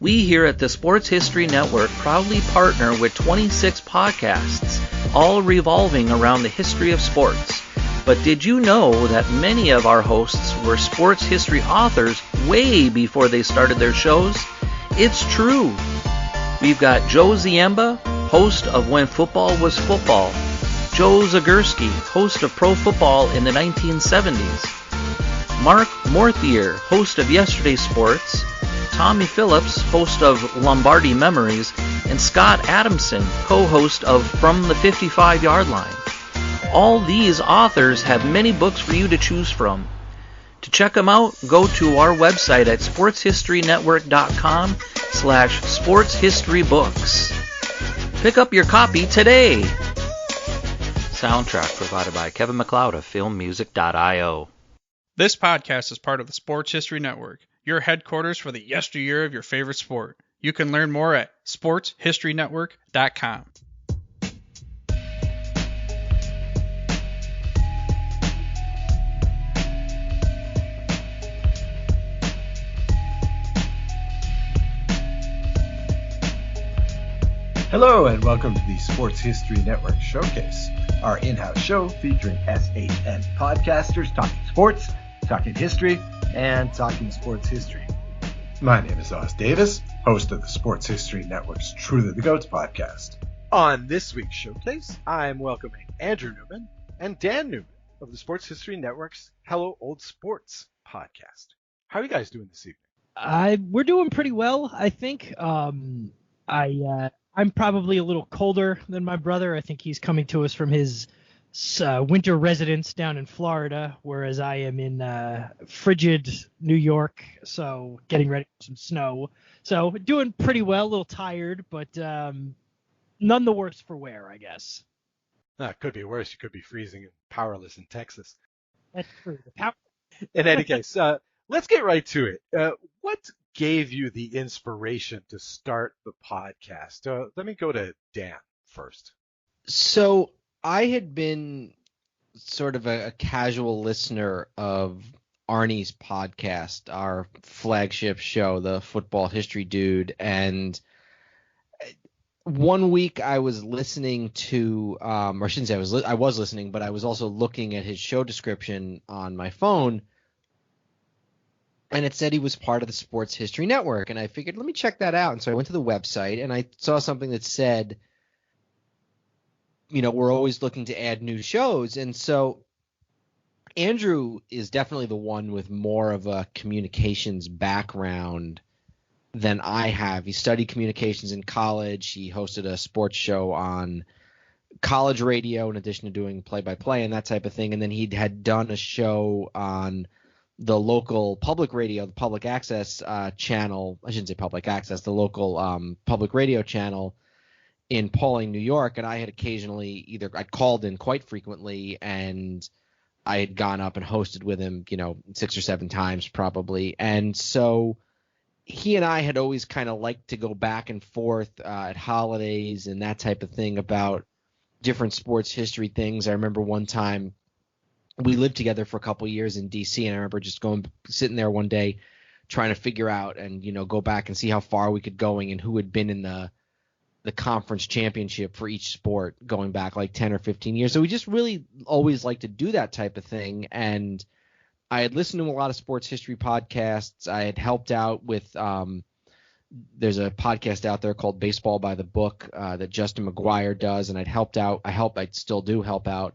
We here at the Sports History Network proudly partner with 26 podcasts, all revolving around the history of sports. But did you know that many of our hosts were sports history authors way before they started their shows? It's true. We've got Joe Ziemba, host of When Football Was Football, Joe Zagurski, host of Pro Football in the 1970s, Mark Morthier, host of Yesterday Sports, Tommy Phillips, host of Lombardi Memories, and Scott Adamson, co-host of From the 55-Yard Line. All these authors have many books for you to choose from. To check them out, go to our website at sportshistorynetwork.com/sportshistorybooks. Pick up your copy today. Soundtrack provided by Kevin MacLeod of filmmusic.io. This podcast is part of the Sports History Network, your headquarters for the yesteryear of your favorite sport. You can learn more at sportshistorynetwork.com. Hello and welcome to the Sports History Network Showcase, our in-house show featuring SHN podcasters talking sports, talking history, and talking sports history. My name is Oz Davis, host of the Sports History Network's Truly the Goats podcast. On this week's showcase, I'm welcoming Andrew Newman and Dan Newman of the Sports History Network's Hello Old Sports podcast. How are you guys doing this evening? We're doing pretty well, I think. I'm probably a little colder than my brother. I think he's coming to us from his winter residence down in Florida, whereas I am in frigid New York, so getting ready for some snow. So doing pretty well, a little tired, but none the worse for wear, I guess. It could be worse. You could be freezing and powerless in Texas. That's true. In any case, let's get right to it. What gave you the inspiration to start the podcast? Let me go to Dan first. So I had been sort of a casual listener of Arnie's podcast, our flagship show, the Football History Dude. And one week I was listening to, or I shouldn't say I was listening, but I was also looking at his show description on my phone. And it said he was part of the Sports History Network. And I figured, let me check that out. And so I went to the website and I saw something that said, you know, we're always looking to add new shows. And so Andrew is definitely the one with more of a communications background than I have. He studied communications in college. He hosted a sports show on college radio in addition to doing play-by-play and that type of thing. And then he had done a show on the local public radio, the public access channel. I shouldn't say public access, the local public radio channel in Pauling, New York. And I had occasionally I'd called in quite frequently and I had gone up and hosted with him, 6 or 7 times probably. And so he and I had always kind of liked to go back and forth at holidays and that type of thing about different sports history things. I remember one time we lived together for a couple of years in D.C. and I remember just sitting there one day trying to figure out and, go back and see how far we could going and who had been in the conference championship for each sport going back like 10 or 15 years. So we just really always liked to do that type of thing. And I had listened to a lot of sports history podcasts. I had helped out with there's a podcast out there called Baseball by the Book that Justin McGuire does. And I still do help out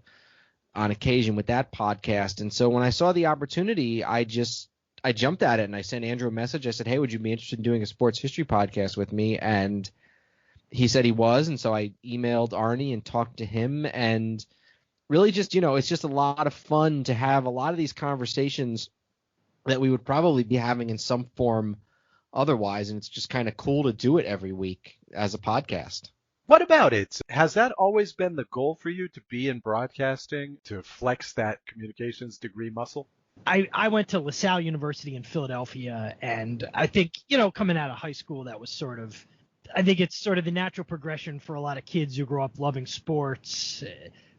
on occasion with that podcast. And so when I saw the opportunity, I jumped at it and I sent Andrew a message. I said, hey, would you be interested in doing a sports history podcast with me? And he said he was. And so I emailed Arnie and talked to him, and really just, it's just a lot of fun to have a lot of these conversations that we would probably be having in some form otherwise. And it's just kind of cool to do it every week as a podcast. What about it? Has that always been the goal for you, to be in broadcasting, to flex that communications degree muscle? I went to LaSalle University in Philadelphia, and I think, coming out of high school, that was I think it's sort of the natural progression for a lot of kids who grow up loving sports.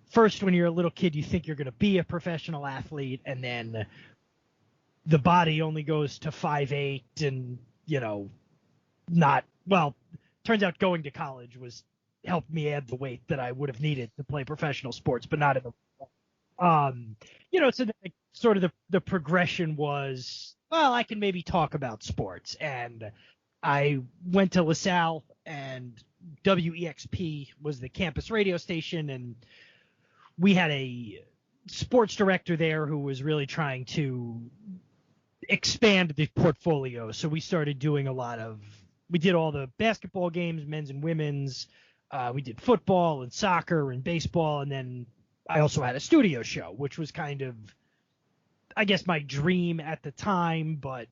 First, when you're a little kid, you think you're going to be a professional athlete, and then the body only goes to 5'8", and, turns out going to college helped me add the weight that I would have needed to play professional sports, but not in the so sort of the progression was, well, I can maybe talk about sports. And I went to LaSalle, and WEXP was the campus radio station, and we had a sports director there who was really trying to expand the portfolio. So we started doing we did all the basketball games, men's and women's. We did football and soccer and baseball, and then I also had a studio show, which was kind of, I guess, my dream at the time. But,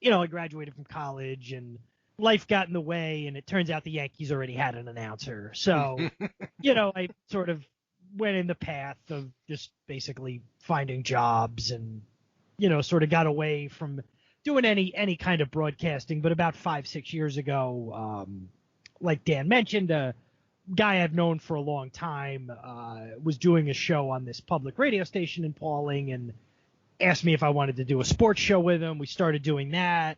I graduated from college and life got in the way, and it turns out the Yankees already had an announcer. So, I sort of went in the path of just basically finding jobs and, sort of got away from doing any kind of broadcasting. But about 5-6 years ago, like Dan mentioned, a guy I've known for a long time was doing a show on this public radio station in Pauling and asked me if I wanted to do a sports show with him. We started doing that,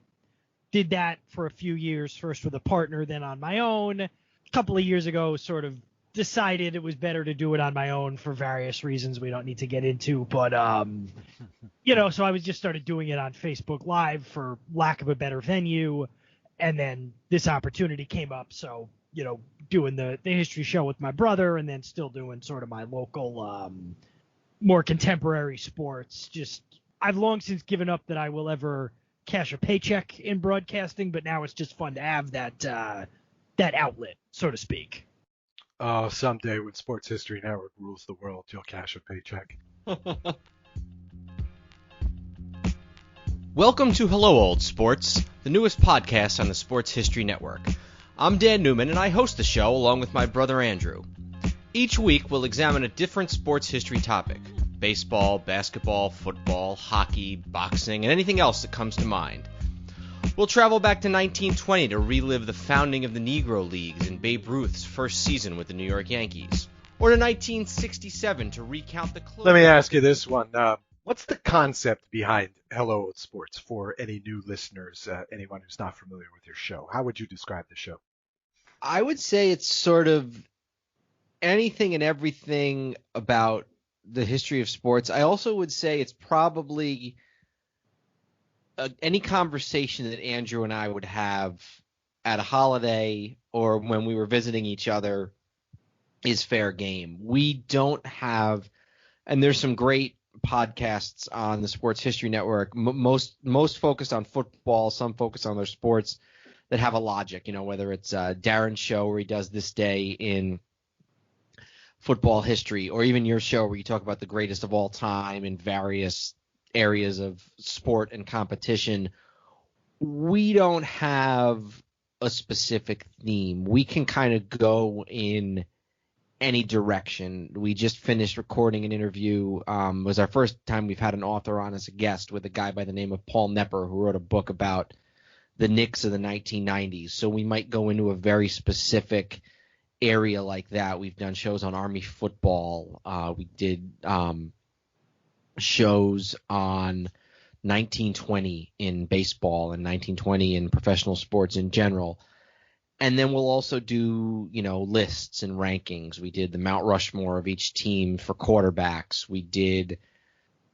did that for a few years, first with a partner, then on my own. A couple of years ago, sort of decided it was better to do it on my own for various reasons we don't need to get into. But, so I just started doing it on Facebook Live for lack of a better venue. And then this opportunity came up. So, doing the history show with my brother, and then still doing sort of my local, more contemporary sports. Just, I've long since given up that I will ever cash a paycheck in broadcasting, but now it's just fun to have that outlet, so to speak. Oh, someday when Sports History Network rules the world, you'll cash a paycheck. Welcome to Hello Old Sports, the newest podcast on the Sports History Network. I'm Dan Newman, and I host the show along with my brother Andrew. Each week, we'll examine a different sports history topic: baseball, basketball, football, hockey, boxing, and anything else that comes to mind. We'll travel back to 1920 to relive the founding of the Negro Leagues and Babe Ruth's first season with the New York Yankees, or to 1967 to recount the close. Let me ask you this one. What's the concept behind Hello Old Sports for any new listeners, anyone who's not familiar with your show? How would you describe the show? I would say it's sort of anything and everything about the history of sports. I also would say it's probably any conversation that Andrew and I would have at a holiday or when we were visiting each other is fair game. We don't have, and there's some great podcasts on the Sports History Network, most focused on football, some focused on their sports, that have a logic, whether it's Darren's show where he does This Day in football history, or even your show where you talk about the greatest of all time in various areas of sport and competition. We don't have a specific theme. We can kind of go in any direction. We just finished recording an interview. It was our first time we've had an author on as a guest, with a guy by the name of Paul Nepper, who wrote a book about the Knicks of the 1990s. So we might go into a very specific area like that. We've done shows on Army football. We did shows on 1920 in baseball and 1920 in professional sports in general. And then we'll also do, lists and rankings. We did the Mount Rushmore of each team for quarterbacks. We did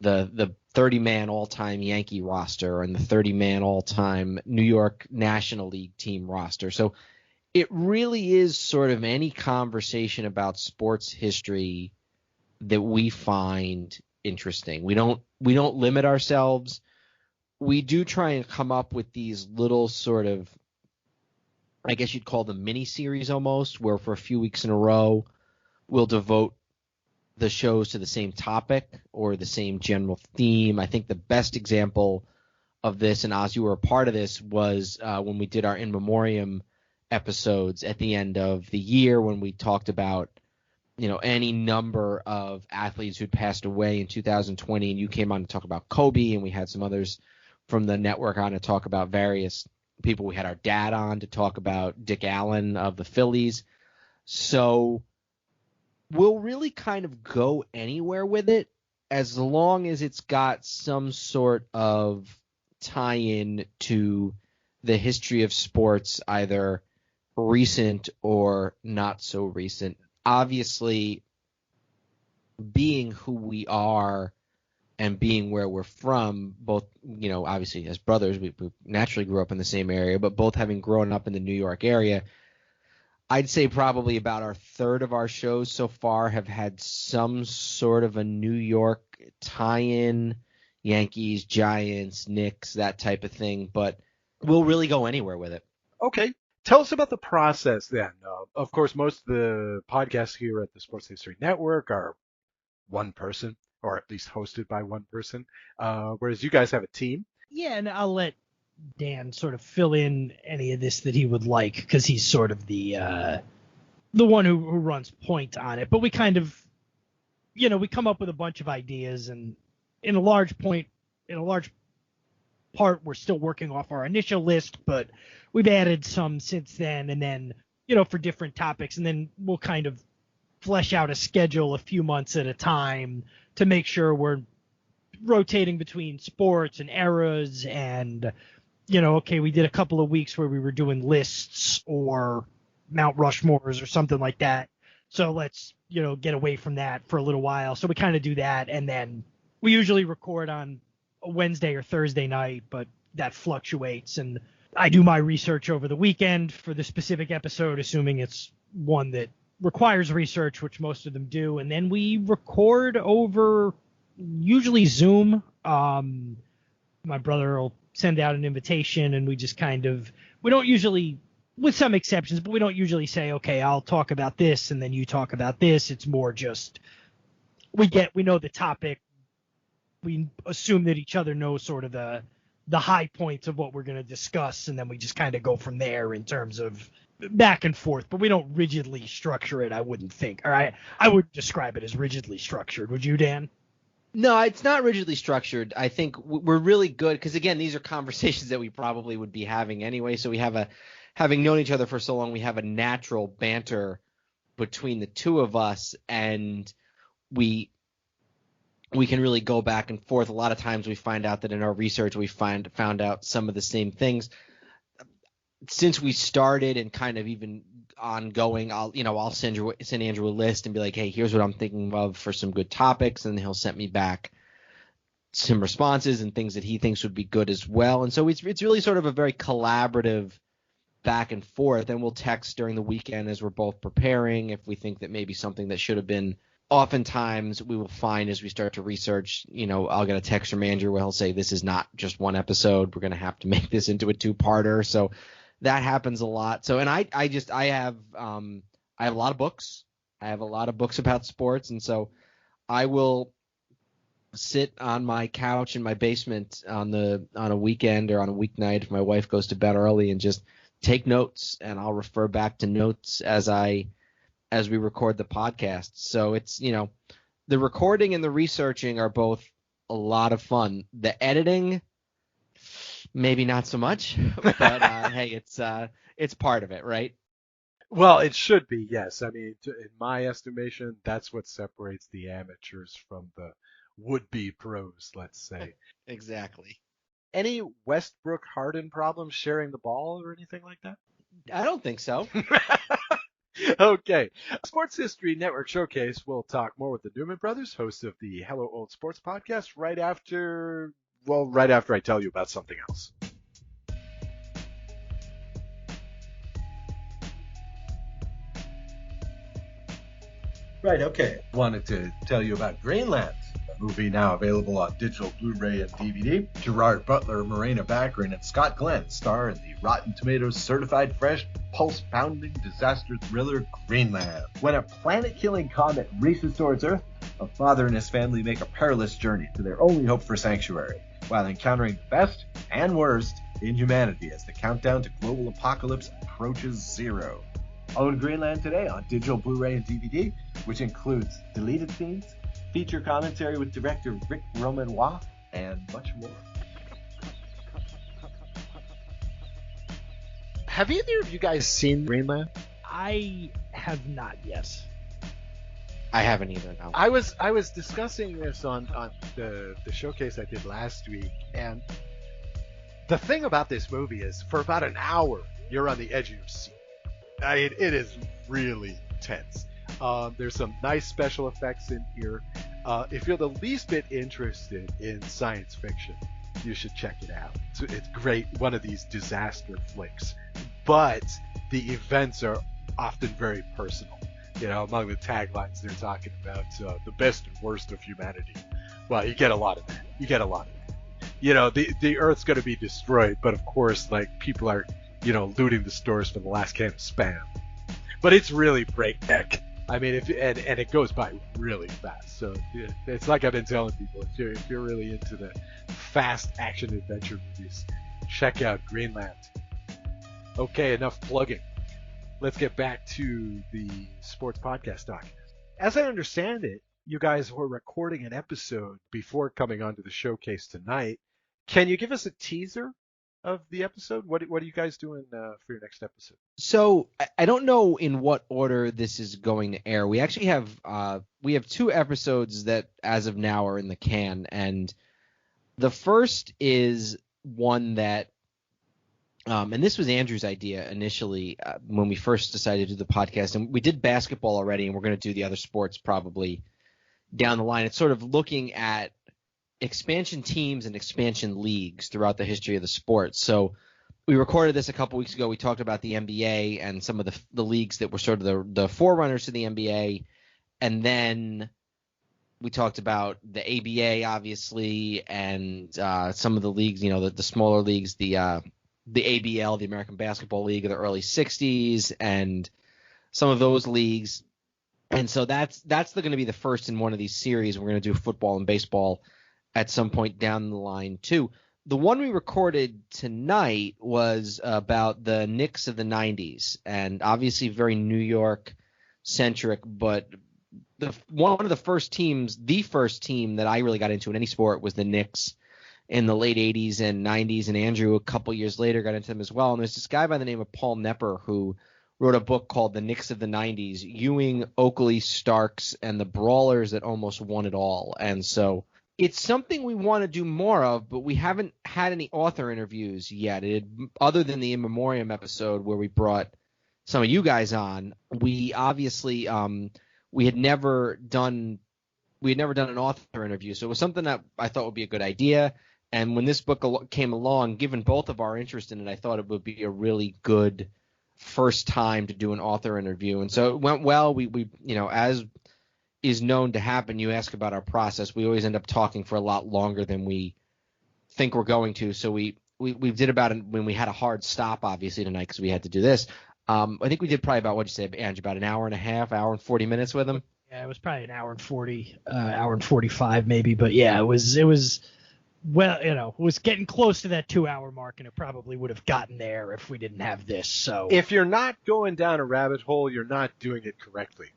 the 30-man all-time Yankee roster and the 30-man all-time New York National League team roster. So it really is sort of any conversation about sports history that we find interesting. We don't limit ourselves. We do try and come up with these little sort of, I guess you'd call them mini series almost, where for a few weeks in a row we'll devote the shows to the same topic or the same general theme. I think the best example of this, and Oz, you were a part of this, was when we did our In Memoriam episodes at the end of the year, when we talked about any number of athletes who'd passed away in 2020, and you came on to talk about Kobe, and we had some others from the network on to talk about various people. We had our dad on to talk about Dick Allen of the Phillies. So we'll really kind of go anywhere with it as long as it's got some sort of tie-in to the history of sports, either recent or not so recent. Obviously, being who we are and being where we're from, both, obviously as brothers, we naturally grew up in the same area, but both having grown up in the New York area, I'd say probably about our third of our shows so far have had some sort of a New York tie-in, Yankees, Giants, Knicks, that type of thing, but we'll really go anywhere with it. Okay. Tell us about the process then. Of course, most of the podcasts here at the Sports History Network are one person, or at least hosted by one person, whereas you guys have a team. Yeah, and I'll let Dan sort of fill in any of this that he would like, because he's sort of the one who runs point on it. But we kind of, we come up with a bunch of ideas, and in a large part, we're still working off our initial list, but we've added some since then, and then, for different topics, and then we'll kind of flesh out a schedule a few months at a time to make sure we're rotating between sports and eras, and okay, we did a couple of weeks where we were doing lists or Mount Rushmores or something like that, so let's get away from that for a little while. So we kind of do that, and then we usually record on a Wednesday or Thursday night, but that fluctuates, and I do my research over the weekend for the specific episode, assuming it's one that requires research, which most of them do, and then we record over usually Zoom. My brother will send out an invitation, and we just we don't usually, with some exceptions, but we don't usually say, okay, I'll talk about this and then you talk about this. It's more just we know the topic, we assume that each other knows sort of the high points of what we're going to discuss, and then we just kind of go from there in terms of back and forth, but we don't rigidly structure it, I wouldn't think. Or I would describe it as rigidly structured. Would you, Dan? No, it's not rigidly structured. I think we're really good because, again, these are conversations that we probably would be having anyway. So we have having known each other for so long, we have a natural banter between the two of us, and we can really go back and forth. A lot of times we find out that in our research we found out some of the same things. Since we started and kind of even ongoing, I'll send Andrew a list and be like, hey, here's what I'm thinking of for some good topics, and he'll send me back some responses and things that he thinks would be good as well. And so it's really sort of a very collaborative back and forth, and we'll text during the weekend as we're both preparing if we think that maybe something that should have been. Oftentimes we will find as we start to research, I'll get a text from Andrew where he'll say, this is not just one episode. We're going to have to make this into a 2-parter. So that happens a lot. So, and I have a lot of books. I have a lot of books about sports. And so I will sit on my couch in my basement on a weekend or on a weeknight if my wife goes to bed early and just take notes, and I'll refer back to notes as we record the podcast. So it's, the recording and the researching are both a lot of fun. The editing, maybe not so much, but hey, it's part of it, right? Well, it should be, yes. I mean, in my estimation, that's what separates the amateurs from the would-be pros, let's say. Exactly. Any Westbrook-Harden problems sharing the ball or anything like that? I don't think so. Okay. Sports History Network Showcase. We'll talk more with the Newman brothers, hosts of the Hello Old Sports podcast, right after I tell you about something else. Right, okay. Wanted to tell you about Greenland, a movie now available on digital Blu-ray and DVD. Gerard Butler, Morena Baccarin, and Scott Glenn star in the Rotten Tomatoes certified fresh, pulse-pounding disaster thriller Greenland. When a planet-killing comet races towards Earth, a father and his family make a perilous journey to their only hope for sanctuary, while encountering the best and worst in humanity as the countdown to global apocalypse approaches zero. Own Greenland today on digital Blu-ray and DVD, which includes deleted scenes, feature commentary with director Rick Romanois, and much more. Have either of you guys seen Greenland? I have not yet. I haven't either, no. I was discussing this on the showcase I did last week, and The thing about this movie is, for about an hour, you're on the edge of your seat. It is really tense. There's some nice special effects in here. If you're the least bit interested in science fiction, you should check it out. It's great, one of these disaster flicks. But the events are often very personal. You know, among the taglines, they're talking about the best and worst of humanity. Well, you get a lot of that. You know, the Earth's going to be destroyed, but of course, like, people are, you know, looting the stores for the last can of Spam. But it's really breakneck. I mean, and it goes by really fast. So it's like I've been telling people, if you're really into the fast action adventure movies, check out Greenland. Okay, enough plugging. Let's get back to the sports podcast doc. As I understand it, you guys were recording an episode before coming onto the showcase tonight. Can you give us a teaser of the episode? What are you guys doing for your next episode? So I don't know in what order this is going to air. We actually have two episodes that as of now are in the can, and the first is one that and this was Andrew's idea initially when we first decided to do the podcast, and we did basketball already, and we're going to do the other sports probably down the line. It's sort of looking at expansion teams and expansion leagues throughout the history of the sport. So we recorded this a couple weeks ago. We talked about the NBA and some of the leagues that were sort of the forerunners to the NBA. And then we talked about the ABA, obviously, and some of the leagues, you know, the smaller leagues, the ABL, the American Basketball League of the early 60s, and some of those leagues. And so that's going to be the first in one of these series. We're going to do football and baseball at some point down the line too. The one we recorded tonight was about the Knicks of the 90s, and obviously very New York centric, but the first team that I really got into in any sport was the Knicks in the late 80s and 90s, and Andrew a couple years later got into them as well. And there's this guy by the name of Paul Nepper who wrote a book called The Knicks of the 90s, Ewing, Oakley, Starks, and the Brawlers that almost won it all. And so it's something we want to do more of, but we haven't had any author interviews yet. Other than the In Memoriam episode where we brought some of you guys on, we obviously we had never done an author interview. So it was something that I thought would be a good idea. And when this book came along, given both of our interest in it, I thought it would be a really good first time to do an author interview. And so it went well. We you know, as is known to happen, you ask about our process, we always end up talking for a lot longer than we think we're going to. So we did about it when we had a hard stop, obviously, tonight because we had to do this. I think we did probably about, what'd you say, Andrew, about an hour and a half, hour and 40 minutes with him? Yeah, it was probably an hour and 40, hour and 45 maybe. But yeah, it was well, you know, it was getting close to that 2-hour mark, and it probably would have gotten there if we didn't have this. So if you're not going down a rabbit hole, you're not doing it correctly.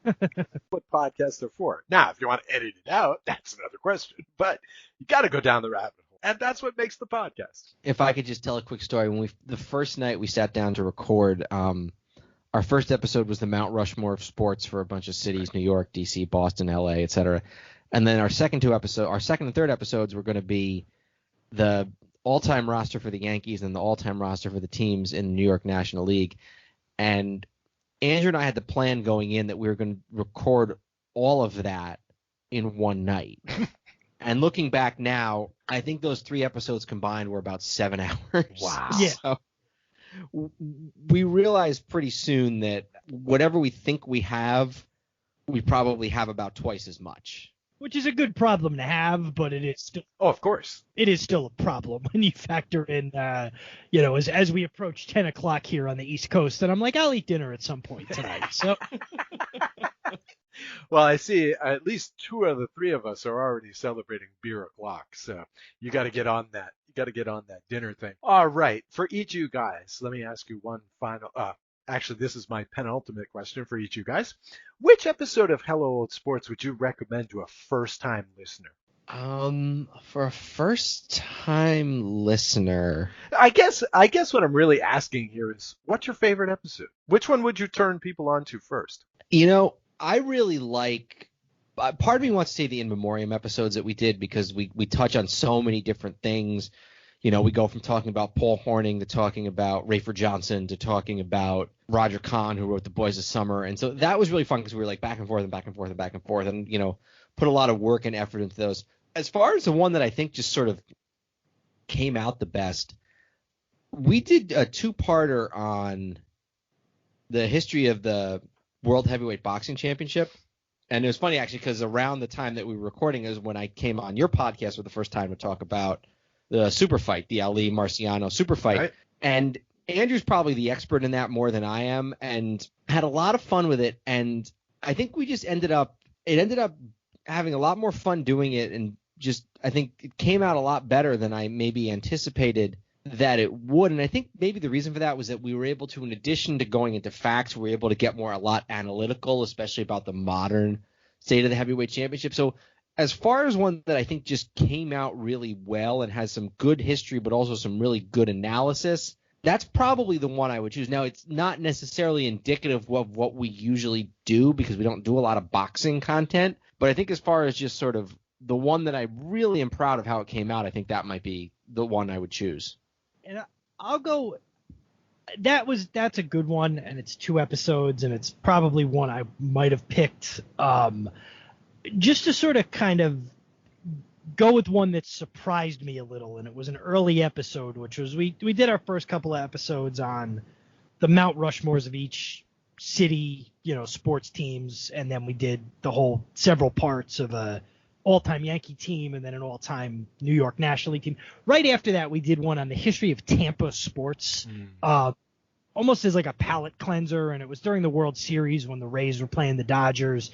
What podcasts are for. Now, if you want to edit it out, that's another question. But you got to go down the rabbit hole, and that's what makes the podcast. If I could just tell a quick story, when the first night we sat down to record, our first episode was the Mount Rushmore of sports for a bunch of cities: New York, DC, Boston, LA, etc. And then our second and third episodes were going to be the all-time roster for the Yankees and the all-time roster for the teams in the New York National League. And Andrew and I had the plan going in that we were going to record all of that in one night. And looking back now, I think those 3 episodes combined were about 7 hours. Wow. Yeah. So we realized pretty soon that whatever we think we have, we probably have about twice as much. Which is a good problem to have, but it is still. Oh, of course. It is still a problem when you factor in, you know, as we approach 10 o'clock here on the East Coast, and I'm like, I'll eat dinner at some point tonight. So. Well, I see at least 2 of the 3 of us are already celebrating beer o'clock. So you got to get on that. You got to get on that dinner thing. All right. For each of you guys, let me ask you one final. Actually, this is my penultimate question for each of you guys. Which episode of Hello Old Sports would you recommend to a first-time listener? For a first-time listener, I guess what I'm really asking here is, what's your favorite episode? Which one would you turn people on to first? You know, I really like. Part of me wants to say the In Memoriam episodes that we did because we touch on so many different things. we go from talking about Paul Hornung to talking about Rayford Johnson to talking about Roger Kahn, who wrote The Boys of Summer. And so that was really fun because we were like back and forth and back and forth and back and forth and, put a lot of work and effort into those. As far as the one that I think just sort of came out the best, we did a 2-parter on the history of the World Heavyweight Boxing Championship. And it was funny, actually, because around the time that we were recording is when I came on your podcast for the first time to talk about the super fight, the Ali Marciano super fight. Right. And Andrew's probably the expert in that more than I am, and had a lot of fun with it. And I think we just ended up having a lot more fun doing it. And just, I think it came out a lot better than I maybe anticipated that it would. And I think maybe the reason for that was that we were able to, in addition to going into facts, we were able to get a lot analytical, especially about the modern state of the heavyweight championship. So as far as one that I think just came out really well and has some good history, but also some really good analysis, that's probably the one I would choose. Now, it's not necessarily indicative of what we usually do because we don't do a lot of boxing content. But I think as far as just sort of the one that I really am proud of how it came out, I think that might be the one I would choose. And I'll go. That's a good one, and it's 2 episodes, and it's probably one I might have picked. Just to sort of kind of go with one that surprised me a little, and it was an early episode, which was we did our first couple of episodes on the Mount Rushmores of each city, sports teams, and then we did the whole several parts of a all-time Yankee team and then an all-time New York National League team. Right after that, we did one on the history of Tampa sports, almost as like a palate cleanser, and it was during the World Series when the Rays were playing the Dodgers.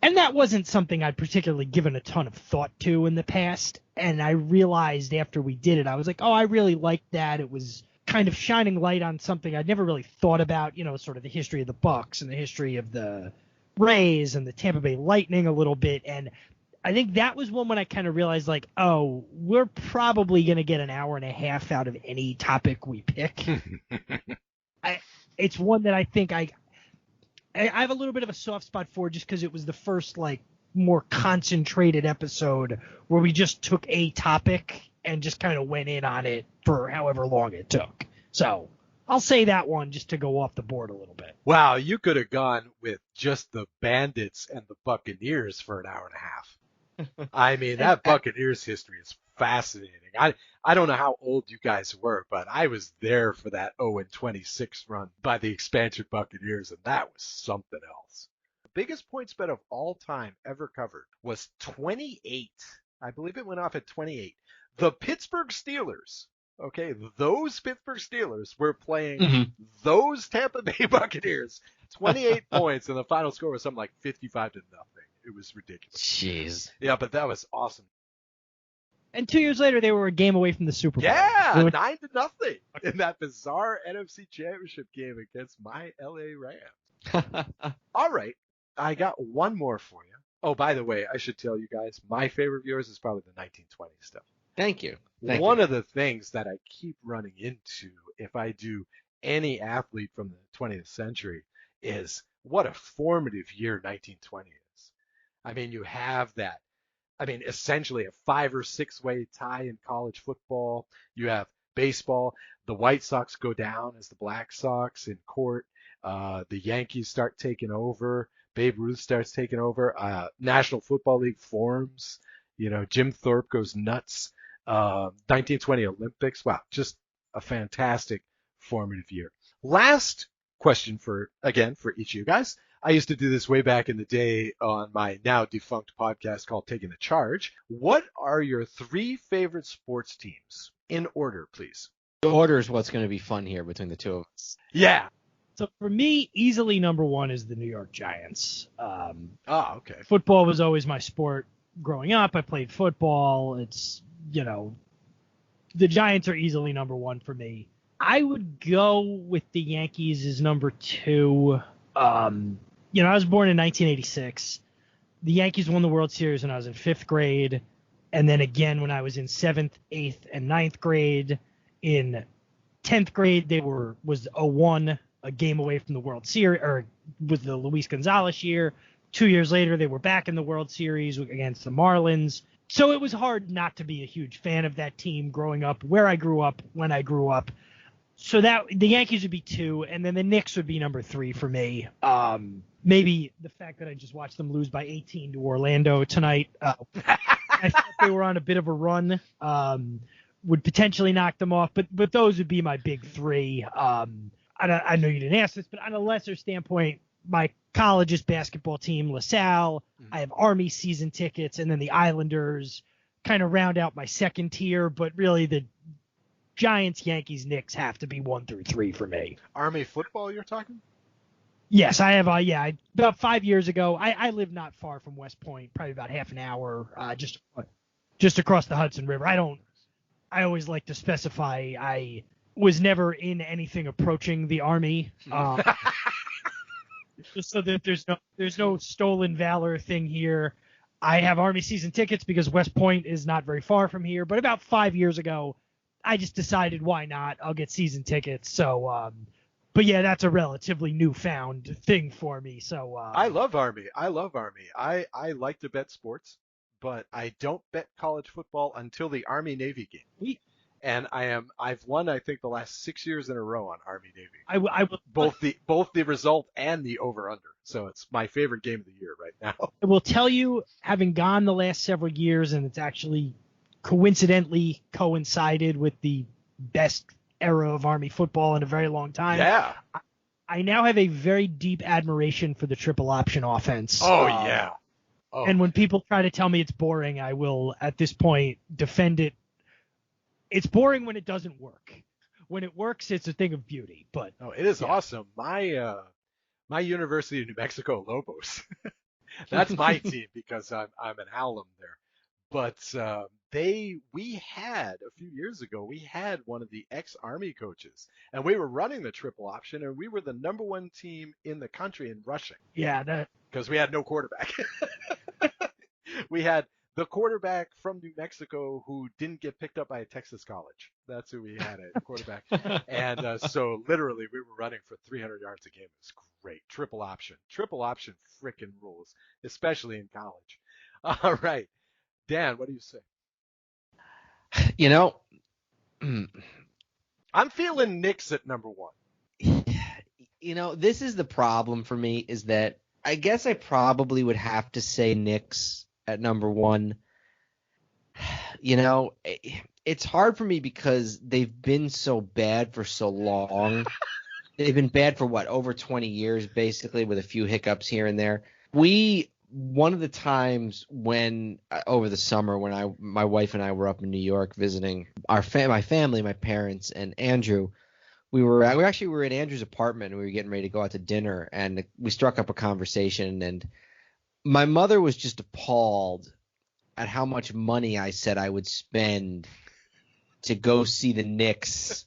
And that wasn't something I'd particularly given a ton of thought to in the past. And I realized after we did it, I was like, oh, I really liked that. It was kind of shining light on something I'd never really thought about, sort of the history of the Bucks and the history of the Rays and the Tampa Bay Lightning a little bit. And I think that was one when I kind of realized, like, oh, we're probably going to get an hour and a half out of any topic we pick. It's one that I think I have a little bit of a soft spot for, just because it was the first, like, more concentrated episode where we just took a topic and just kind of went in on it for however long it took. So I'll say that one just to go off the board a little bit. Wow, you could have gone with just the Bandits and the Buccaneers for an hour and a half. I mean, that Buccaneers history is fascinating. I don't know how old you guys were, but I was there for that 0-26 run by the expansion Buccaneers, and that was something else. The biggest point spread of all time ever covered was 28. I believe it went off at 28. The Pittsburgh Steelers, okay, those Pittsburgh Steelers were playing those Tampa Bay Buccaneers. 28 points, and the final score was something like 55-0. It was ridiculous. Jeez. Yeah, but that was awesome. And 2 years later, they were a game away from the Super Bowl. Yeah, 9-0 in that bizarre NFC Championship game against my LA Rams. All right, I got one more for you. Oh, by the way, I should tell you guys, my favorite of yours is probably the 1920 stuff. Thank you. One of the things that I keep running into if I do any athlete from the 20th century is what a formative year 1920 is. I mean, you have that. I mean, essentially a 5 or 6 way tie in college football. You have baseball. The White Sox go down as the Black Sox in court. The Yankees start taking over. Babe Ruth starts taking over. National Football League forms. Jim Thorpe goes nuts. 1920 Olympics. Wow, just a fantastic formative year. Last question for each of you guys. I used to do this way back in the day on my now defunct podcast called Taking the Charge. What are your 3 favorite sports teams? In order, please. The order is what's going to be fun here between the two of us. Yeah. So for me, easily number 1 is the New York Giants. Okay. Football was always my sport growing up. I played football. It's, the Giants are easily number 1 for me. I would go with the Yankees as number 2. I was born in 1986. The Yankees won the World Series when I was in 5th grade, and then again when I was in 7th, 8th, and 9th grade. In 10th grade, was 0-1, a game away from the World Series, or with the Luis Gonzalez year. 2 years later, they were back in the World Series against the Marlins. So it was hard not to be a huge fan of that team growing up, where I grew up, when I grew up. So that the Yankees would be 2, and then the Knicks would be number 3 for me. Maybe the fact that I just watched them lose by 18 to Orlando tonight. I thought they were on a bit of a run. Would potentially knock them off, but those would be my big 3. I know you didn't ask this, but on a lesser standpoint, my college's basketball team, LaSalle. I have Army season tickets, and then the Islanders kind of round out my second tier. But really, the Giants, Yankees, Knicks have to be 1 through 3 for me. Army football, you're talking? Yes, I have. About 5 years ago, I live not far from West Point, probably about half an hour, just across the Hudson River. I always like to specify I was never in anything approaching the Army. Just so that there's no stolen valor thing here. I have Army season tickets because West Point is not very far from here. But about 5 years ago, I just decided why not? I'll get season tickets. So, but yeah, that's a relatively newfound thing for me. So I love Army. I like to bet sports, but I don't bet college football until the Army Navy game. And I've won, I think, the last 6 years in a row on Army Navy. I will both the result and the over under. So it's my favorite game of the year right now. I will tell you, having gone the last several years, and it's actually coincidentally coincided with the best era of Army football in a very long time. Yeah. I now have a very deep admiration for the triple option offense. Oh yeah. Oh. And when people try to tell me it's boring, I will at this point defend it. It's boring when it doesn't work. When it works, it's a thing of beauty. But it is awesome. My University of New Mexico Lobos. That's my team because I'm an alum there. But we had a few years ago, we had one of the ex-Army coaches, and we were running the triple option, and we were the number 1 team in the country in rushing. Yeah, because we had no quarterback. We had the quarterback from New Mexico who didn't get picked up by a Texas college. That's who we had at quarterback. And so literally we were running for 300 yards a game. It was great. Triple option frickin' rules, especially in college. All right. Dan, what do you say? I'm feeling Knicks at number 1. This is the problem for me, is that I guess I probably would have to say Knicks at number 1. It's hard for me because they've been so bad for so long. They've been bad for over 20 years, basically, with a few hiccups here and there. One of the times when over the summer when my wife and I were up in New York visiting my family, my parents and Andrew, we were in Andrew's apartment and we were getting ready to go out to dinner, and we struck up a conversation, and my mother was just appalled at how much money I said I would spend to go see the Knicks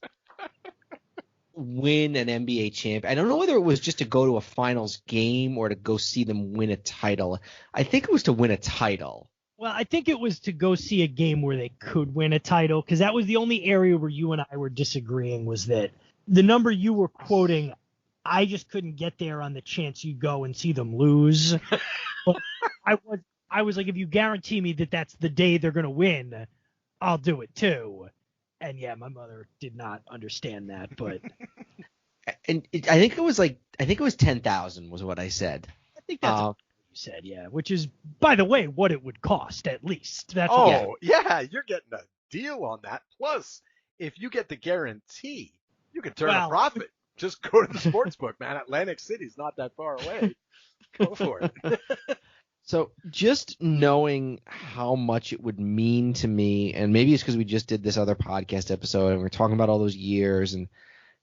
win an NBA champion. I don't know whether it was just to go to a finals game or to go see them win a title. I think it was to win a title. Well, I think it was to go see a game where they could win a title, because that was the only area where you and I were disagreeing, was that the number you were quoting, I just couldn't get there on the chance you go and see them lose. But I was like, if you guarantee me that that's the day they're going to win, I'll do it too. And yeah, my mother did not understand that, but and I think it was 10,000 was what I said. I think that's what you said, yeah. Which is, by the way, what it would cost at least. That's yeah, you're getting a deal on that. Plus, if you get the guarantee, you can turn a profit. Just go to the sports book, man. Atlantic City's not that far away. Go for it. So just knowing how much it would mean to me, and maybe it's because we just did this other podcast episode and we're talking about all those years, and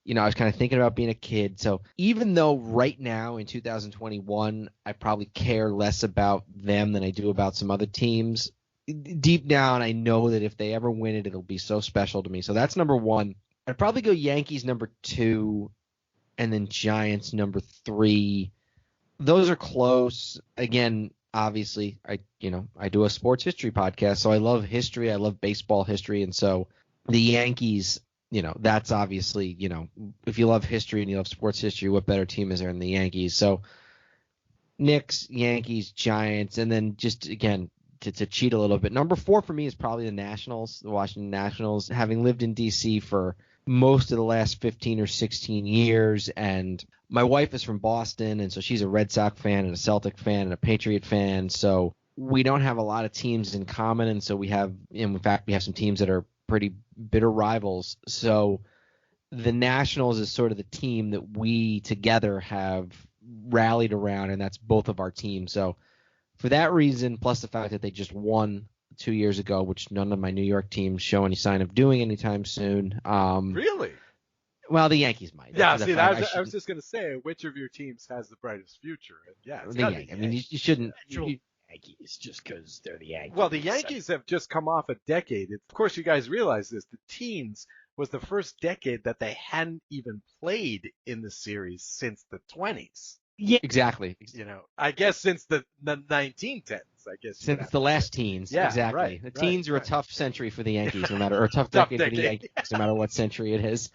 I was kind of thinking about being a kid. So even though right now in 2021 I probably care less about them than I do about some other teams, deep down I know that if they ever win it, it'll be so special to me. So that's number 1. I'd probably go Yankees number 2, and then Giants number 3. Those are close. Again, obviously, I do a sports history podcast, so I love history. I love baseball history, and so the Yankees, that's obviously, if you love history and you love sports history, what better team is there than the Yankees? So Knicks, Yankees, Giants, and then just again to cheat a little bit. Number 4 for me is probably the Nationals, the Washington Nationals. Having lived in D.C. for most of the last 15 or 16 years, and my wife is from Boston, and so she's a Red Sox fan and a Celtic fan and a Patriot fan. So we don't have a lot of teams in common, and so we have some teams that are pretty bitter rivals. So the Nationals is sort of the team that we together have rallied around, and that's both of our teams. So for that reason, plus the fact that they just won 2 years ago, which none of my New York teams show any sign of doing anytime soon. Really? Well, the Yankees might. Yeah, see, I was just going to say, which of your teams has the brightest future? And yeah, it's the Yankees. I mean, you shouldn't. Yankees, just because they're the Yankees. Well, the Yankees have just come off a decade. Of course, you guys realize this. The teens was the first decade that they hadn't even played in the series since the 20s. Yeah, exactly. I guess since the 1910s. I guess since the last teens. Yeah, exactly. Right, the teens are a tough century for the Yankees, or a tough decade for the Yankees, no matter what century it is.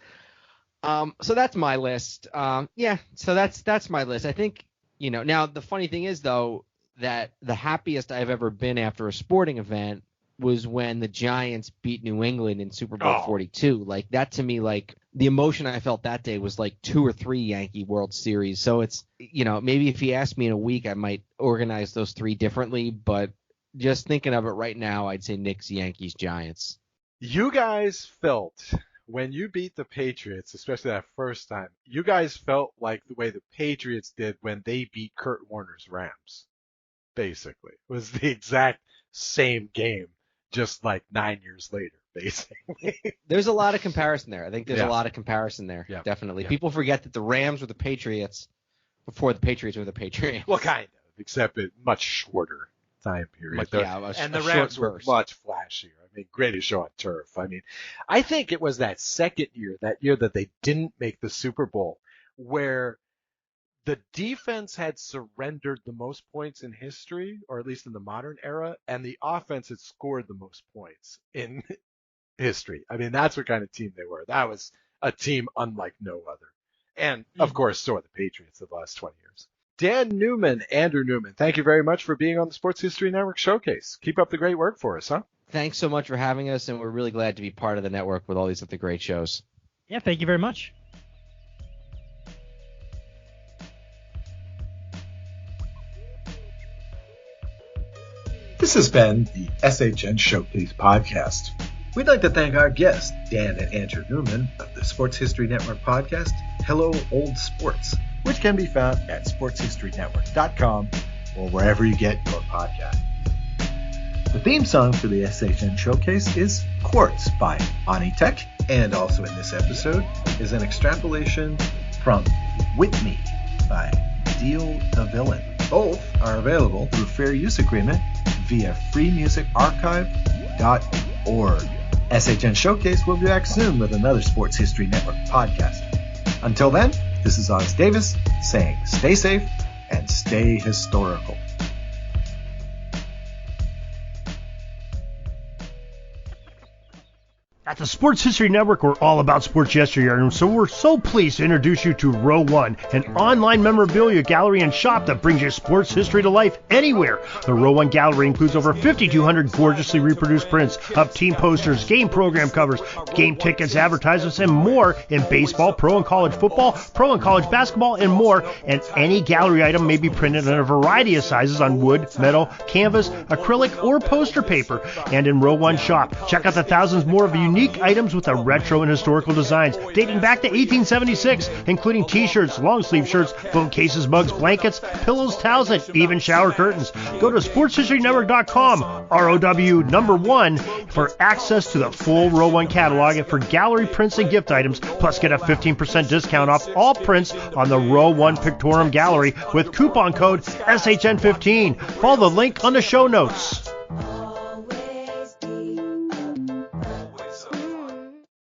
So that's my list. So that's my list. I think, now the funny thing is, though, that the happiest I've ever been after a sporting event was when the Giants beat New England in Super Bowl 42. Like, that to me, like, the emotion I felt that day was like 2 or 3 Yankee World Series. So it's, maybe if you asked me in a week, I might organize those 3 differently. But just thinking of it right now, I'd say Knicks, Yankees, Giants. You guys felt, when you beat the Patriots, especially that first time, you guys felt like the way the Patriots did when they beat Kurt Warner's Rams. Basically, it was the exact same game, just like 9 years later, basically. There's a lot of comparison there. I think there's a lot of comparison there, definitely. Yeah. People forget that the Rams were the Patriots before the Patriots were the Patriots. Well, kind of, except a much shorter time period. And the Rams were much flashier. I mean, greatest show on turf. I mean, I think it was that second year, that they didn't make the Super Bowl, where the defense had surrendered the most points in history, or at least in the modern era, and the offense had scored the most points in history. I mean, that's what kind of team they were. That was a team unlike no other. And, of course, so are the Patriots of the last 20 years. Andrew Newman, thank you very much for being on the Sports History Network Showcase. Keep up the great work for us, huh? Thanks so much for having us, and we're really glad to be part of the network with all these other great shows. Yeah, thank you very much. This has been the SHN Showcase podcast. We'd like to thank our guests, Dan and Andrew Newman of the Sports History Network podcast, Hello Old Sports, which can be found at sportshistorynetwork.com or wherever you get your podcast. The theme song for the SHN Showcase is Quartz by Anitek, and also in this episode is an extrapolation from Whitney by Deal the Villain. Both are available through fair use agreement via freemusicarchive.org. SHN Showcase will be back soon with another Sports History Network podcast. Until then, this is Oz Davis saying stay safe and stay historical. At the Sports History Network, we're all about sports yesteryear, and so we're so pleased to introduce you to Row One, an online memorabilia gallery and shop that brings your sports history to life anywhere. The Row One gallery includes over 5,200 gorgeously reproduced prints of team posters, game program covers, game tickets, advertisements, and more in baseball, pro and college football, pro and college basketball, and more. And any gallery item may be printed in a variety of sizes on wood, metal, canvas, acrylic, or poster paper. And in Row One shop, check out the thousands more of unique items with the retro and historical designs dating back to 1876, including t-shirts, long sleeve shirts, phone cases, mugs, blankets, pillows, towels, and even shower curtains. Go to sportshistorynetwork.com, ROW1, for access to the full Row One catalog and for gallery prints and gift items, plus get a 15% discount off all prints on the Row One Pictorum Gallery with coupon code SHN15. Follow the link on the show notes.